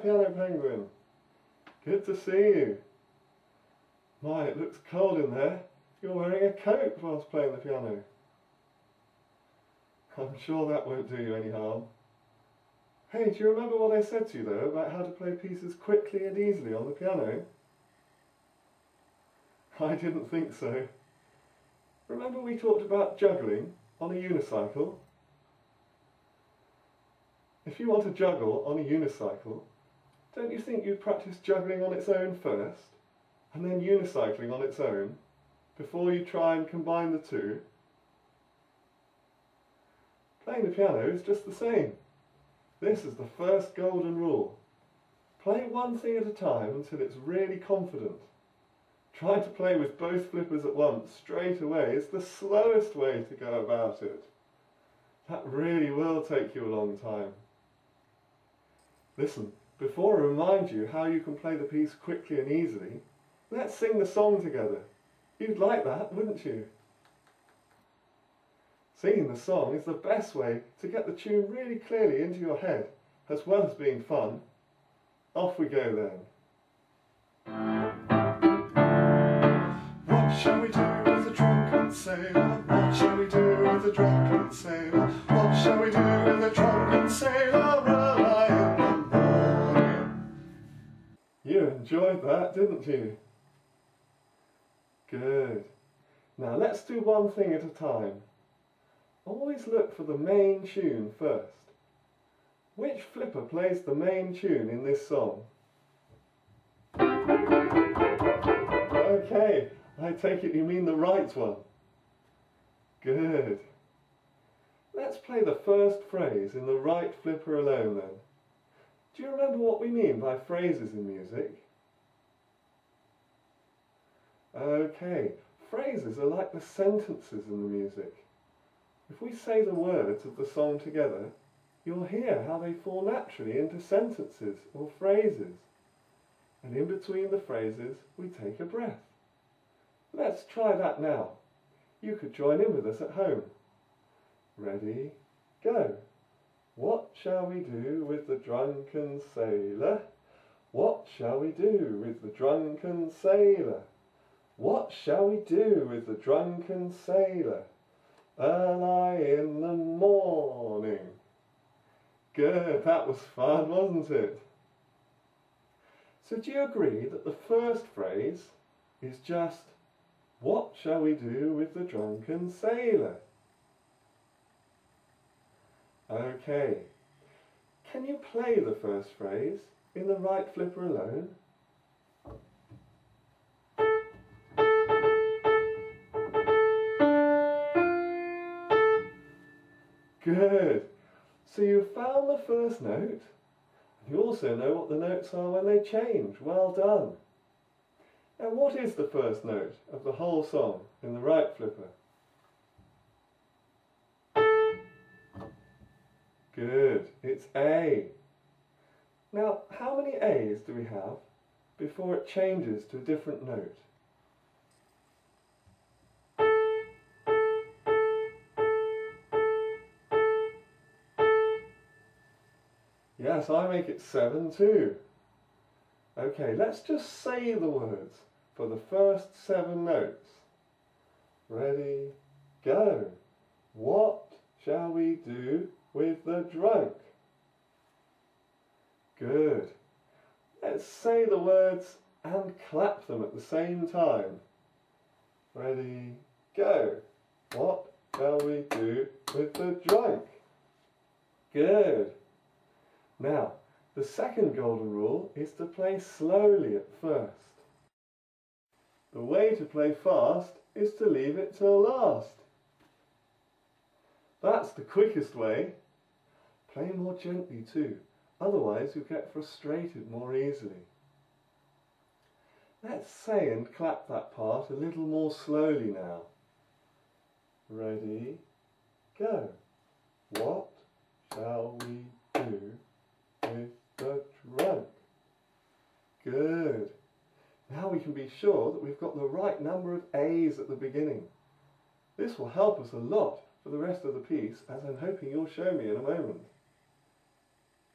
piano penguin. Good to see you. My, it looks cold in there. You're wearing a coat whilst playing the piano. I'm sure that won't do you any harm. Hey, do you remember what I said to you though about how to play pieces quickly and easily on the piano? I didn't think so. Remember we talked about juggling on a unicycle? If you want to juggle on a unicycle, don't you think you'd practice juggling on its own first, and then unicycling on its own, before you try and combine the two? Playing the piano is just the same. This is the first golden rule. Play one thing at a time until it's really confident. Trying to play with both flippers at once straight away is the slowest way to go about it. That really will take you a long time. Listen, before I remind you how you can play the piece quickly and easily, let's sing the song together. You'd like that, wouldn't you? Singing the song is the best way to get the tune really clearly into your head, as well as being fun. Off we go then. What shall we do with the drunken sailor? What shall we do with the drunken sailor? What shall we do with the drunken sailor early in the morning? You enjoyed that, didn't you? Good. Now let's do one thing at a time. Always look for the main tune first. Which flipper plays the main tune in this song? Okay, I take it you mean the right one. Good. Let's play the first phrase in the right flipper alone then. Do you remember what we mean by phrases in music? Okay, phrases are like the sentences in the music. If we say the words of the song together, you'll hear how they fall naturally into sentences or phrases. And in between the phrases, we take a breath. Let's try that now. You could join in with us at home. Ready, go. What shall we do with the drunken sailor? What shall we do with the drunken sailor? What shall we do with the drunken sailor? Early in the morning. Good, that was fun, wasn't it? So do you agree that the first phrase is just, what shall we do with the drunken sailor? Okay. Can you play the first phrase in the right flipper alone? Good. So you found the first note. You also know what the notes are when they change. Well done. Now what is the first note of the whole song in the right flipper? Good. It's A. Now how many A's do we have before it changes to a different note? Yes, I make it 7 too. Okay, let's just say the words for the first 7 notes. Ready, go. What shall we do with the drunk? Good. Let's say the words and clap them at the same time. Ready, go. What shall we do with the drunk? Good. Now, the second golden rule is to play slowly at first. The way to play fast is to leave it till last. That's the quickest way. Play more gently too, otherwise you'll get frustrated more easily. Let's say and clap that part a little more slowly now. Ready, go. What shall we do with the drunk? Good. Now we can be sure that we've got the right number of A's at the beginning. This will help us a lot for the rest of the piece, as I'm hoping you'll show me in a moment.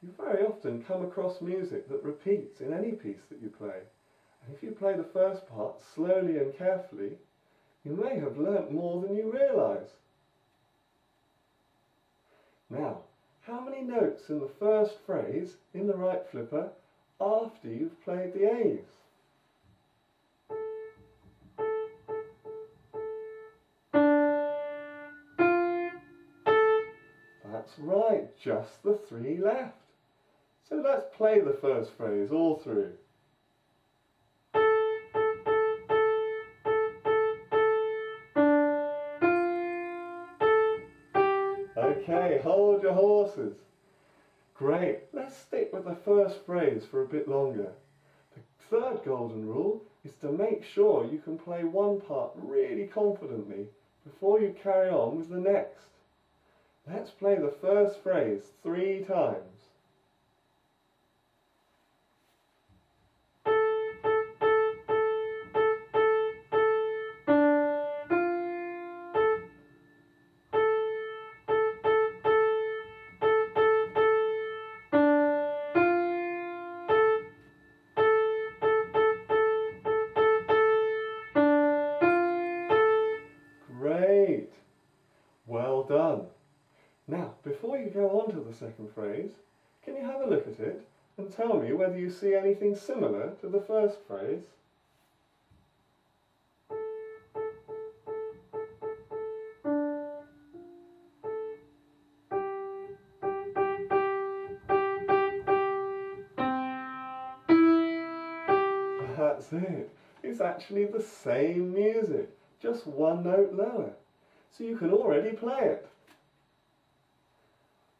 You very often come across music that repeats in any piece that you play. And if you play the first part slowly and carefully, you may have learnt more than you realise. Now, how many notes in the first phrase in the right flipper after you've played the A's? That's right, just the 3 left. So let's play the first phrase all through. Okay, hold your horses. Great, let's stick with the first phrase for a bit longer. The third golden rule is to make sure you can play one part really confidently before you carry on with the next. Let's play the first phrase 3 times. Great! Well done. Now, before you go on to the second phrase, can you have a look at it and tell me whether you see anything similar to the first phrase? That's it. It's actually the same music, just 1 note lower. So you can already play it.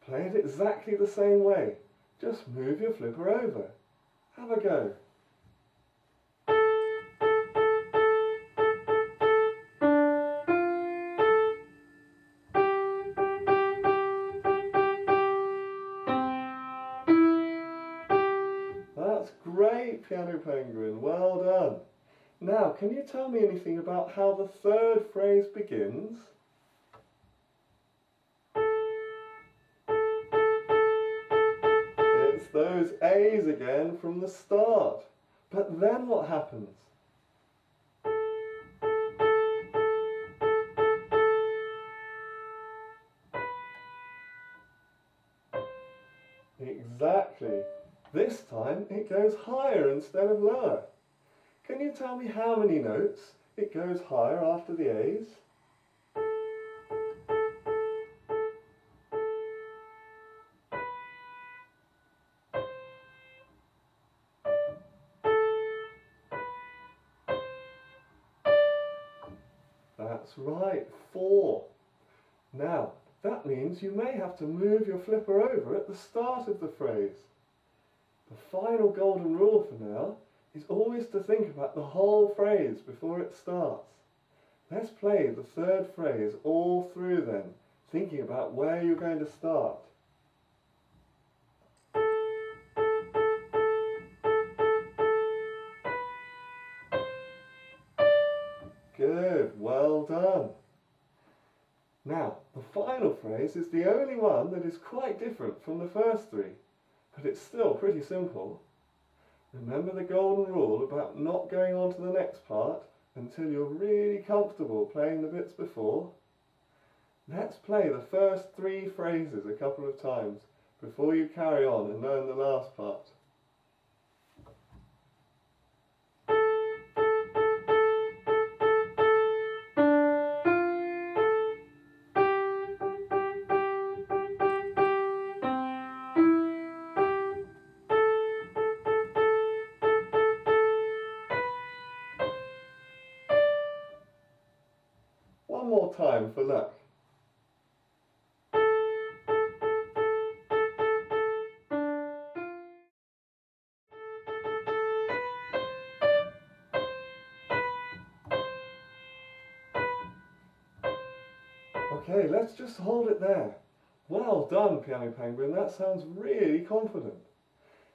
Play it exactly the same way. Just move your flipper over. Have a go. That's great, Piano Penguin. Well done. Now, can you tell me anything about how the third phrase begins? It's those A's again from the start. But then what happens? Exactly. This time it goes higher instead of lower. Can you tell me how many notes it goes higher after the A's? That's right, 4. Now, that means you may have to move your flipper over at the start of the phrase. The final golden rule for now is always to think about the whole phrase before it starts. Let's play the third phrase all through then, thinking about where you're going to start. Good, well done. Now, the final phrase is the only one that is quite different from the first 3, but it's still pretty simple. Remember the golden rule about not going on to the next part until you're really comfortable playing the bits before? Let's play the first 3 phrases a couple of times before you carry on and learn the last part. One more time for luck. Okay, let's just hold it there. Well done, Piano Penguin, that sounds really confident.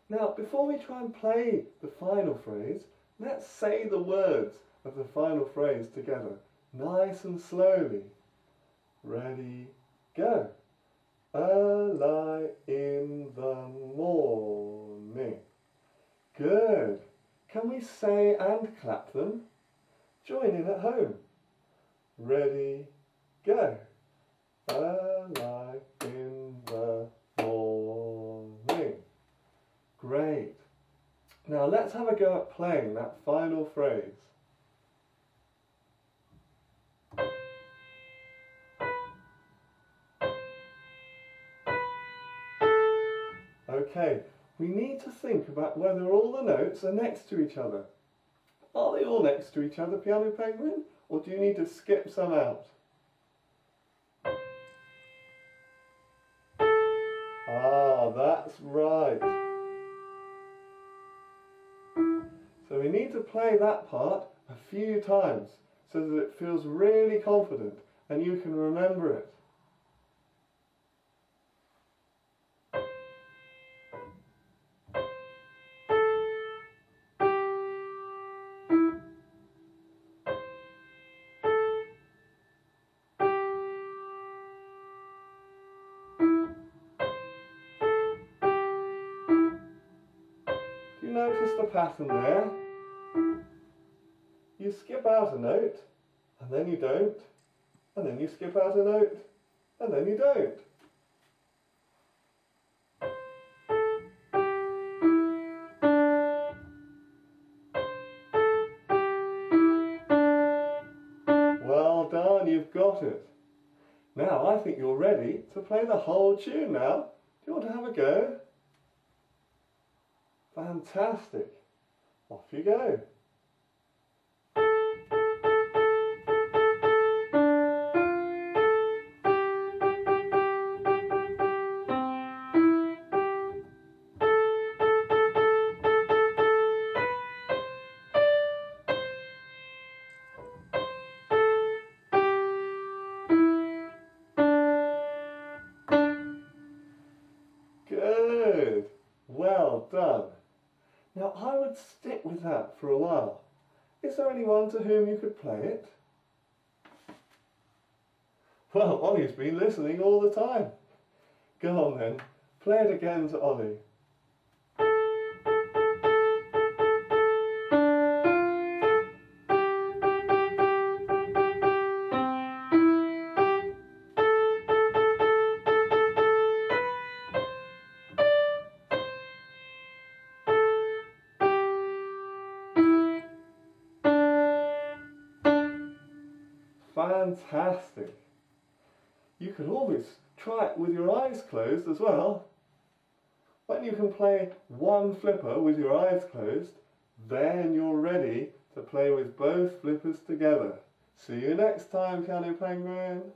Now, before we try and play the final phrase, let's say the words of the final phrase together, nice and slowly. Ready, go. early in the morning. Good. Can we say and clap them? Join in at home. Ready, go. Early in the morning. Great. Now let's have a go at playing that final phrase. Okay, we need to think about whether all the notes are next to each other. Are they all next to each other, Piano Penguin? Or do you need to skip some out? Ah, that's right. So we need to play that part a few times so that it feels really confident and you can remember it. Do you notice the pattern there? You skip out a note, and then you don't, and then you skip out a note, and then you don't. Well done, you've got it. Now I think you're ready to play the whole tune now. Do you want to have a go? Fantastic. Off you go. Good. Well done. Now I would stick with that for a while. Is there anyone to whom you could play it? Well, Ollie's been listening all the time. Go on then, play it again to Ollie. Fantastic. You could always try it with your eyes closed as well. When you can play one flipper with your eyes closed, then you're ready to play with both flippers together. See you next time, Piano Penguin.